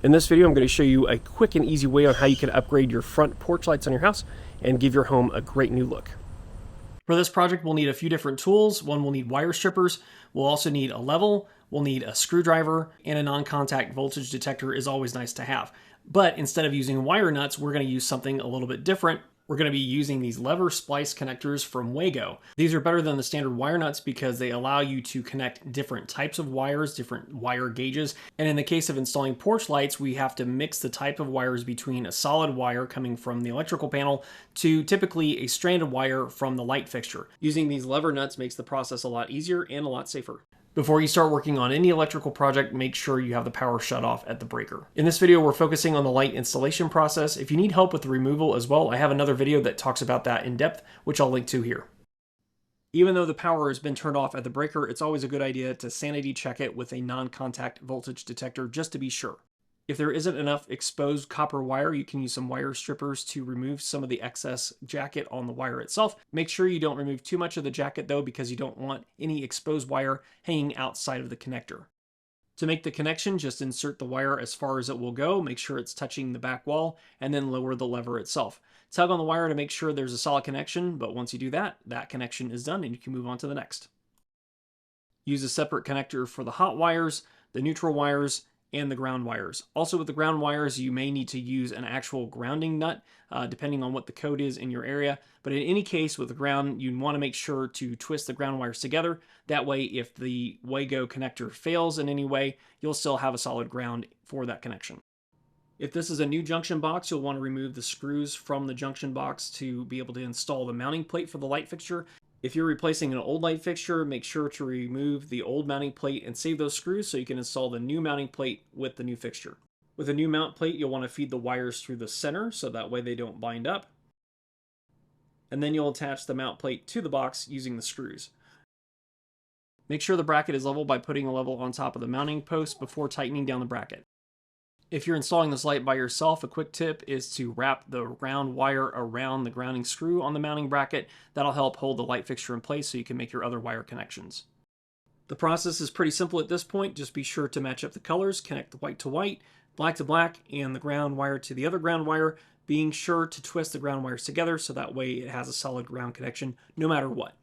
In this video, I'm going to show you a quick and easy way on how you can upgrade your front porch lights on your house and give your home a great new look. For this project, we'll need a few different tools. One, we'll need wire strippers. We'll also need a level. We'll need a screwdriver, and a non-contact voltage detector is always nice to have. But instead of using wire nuts, we're going to use something a little bit different. We're going to be using these lever splice connectors from Wago. These are better than the standard wire nuts because they allow you to connect different types of wires, different wire gauges. And in the case of installing porch lights, we have to mix the type of wires between a solid wire coming from the electrical panel to typically a stranded wire from the light fixture. Using these lever nuts makes the process a lot easier and a lot safer. Before you start working on any electrical project, make sure you have the power shut off at the breaker. In this video, we're focusing on the light installation process. If you need help with the removal as well, I have another video that talks about that in depth, which I'll link to here. Even though the power has been turned off at the breaker, it's always a good idea to sanity check it with a non-contact voltage detector just to be sure. If there isn't enough exposed copper wire, you can use some wire strippers to remove some of the excess jacket on the wire itself. Make sure you don't remove too much of the jacket though, because you don't want any exposed wire hanging outside of the connector. To make the connection, just insert the wire as far as it will go, make sure it's touching the back wall, and then lower the lever itself. Tug on the wire to make sure there's a solid connection, but once you do that, that connection is done and you can move on to the next. Use a separate connector for the hot wires, the neutral wires, and the ground wires. Also with the ground wires, you may need to use an actual grounding nut, depending on what the code is in your area. But in any case, with the ground, you want to make sure to twist the ground wires together. That way, if the Wago connector fails in any way, you'll still have a solid ground for that connection. If this is a new junction box, you'll want to remove the screws from the junction box to be able to install the mounting plate for the light fixture. If you're replacing an old light fixture, make sure to remove the old mounting plate and save those screws so you can install the new mounting plate with the new fixture. With a new mount plate, you'll want to feed the wires through the center so that way they don't bind up. And then you'll attach the mount plate to the box using the screws. Make sure the bracket is level by putting a level on top of the mounting post before tightening down the bracket. If you're installing this light by yourself, a quick tip is to wrap the round wire around the grounding screw on the mounting bracket. That'll help hold the light fixture in place so you can make your other wire connections. The process is pretty simple at this point. Just be sure to match up the colors, connect the white to white, black to black, and the ground wire to the other ground wire, being sure to twist the ground wires together so that way it has a solid ground connection no matter what.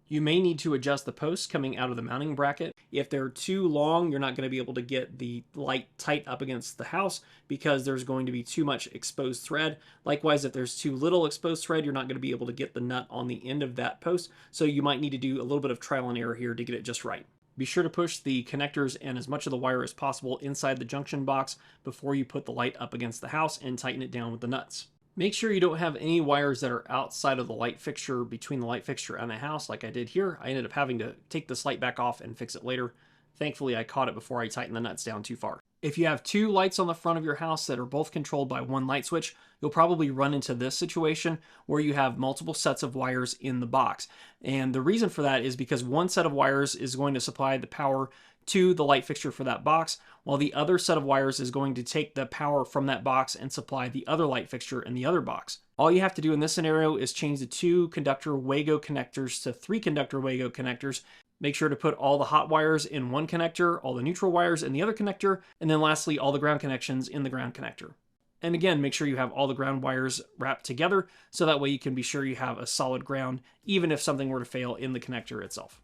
You may need to adjust the posts coming out of the mounting bracket. If they're too long, you're not going to be able to get the light tight up against the house because there's going to be too much exposed thread. Likewise, if there's too little exposed thread, you're not going to be able to get the nut on the end of that post. So you might need to do a little bit of trial and error here to get it just right. Be sure to push the connectors and as much of the wire as possible inside the junction box before you put the light up against the house and tighten it down with the nuts. Make sure you don't have any wires that are outside of the light fixture between the light fixture and the house like I did here. I ended up having to take this light back off and fix it later. Thankfully, I caught it before I tightened the nuts down too far. If you have two lights on the front of your house that are both controlled by one light switch, you'll probably run into this situation where you have multiple sets of wires in the box. And the reason for that is because one set of wires is going to supply the power to the light fixture for that box, while the other set of wires is going to take the power from that box and supply the other light fixture in the other box. All you have to do in this scenario is change the 2-conductor Wago connectors to 3-conductor Wago connectors. Make sure to put all the hot wires in one connector, all the neutral wires in the other connector, and then lastly, all the ground connections in the ground connector. And again, make sure you have all the ground wires wrapped together so that way you can be sure you have a solid ground, even if something were to fail in the connector itself.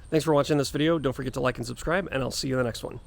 Thanks for watching this video. Don't forget to like and subscribe, and I'll see you in the next one.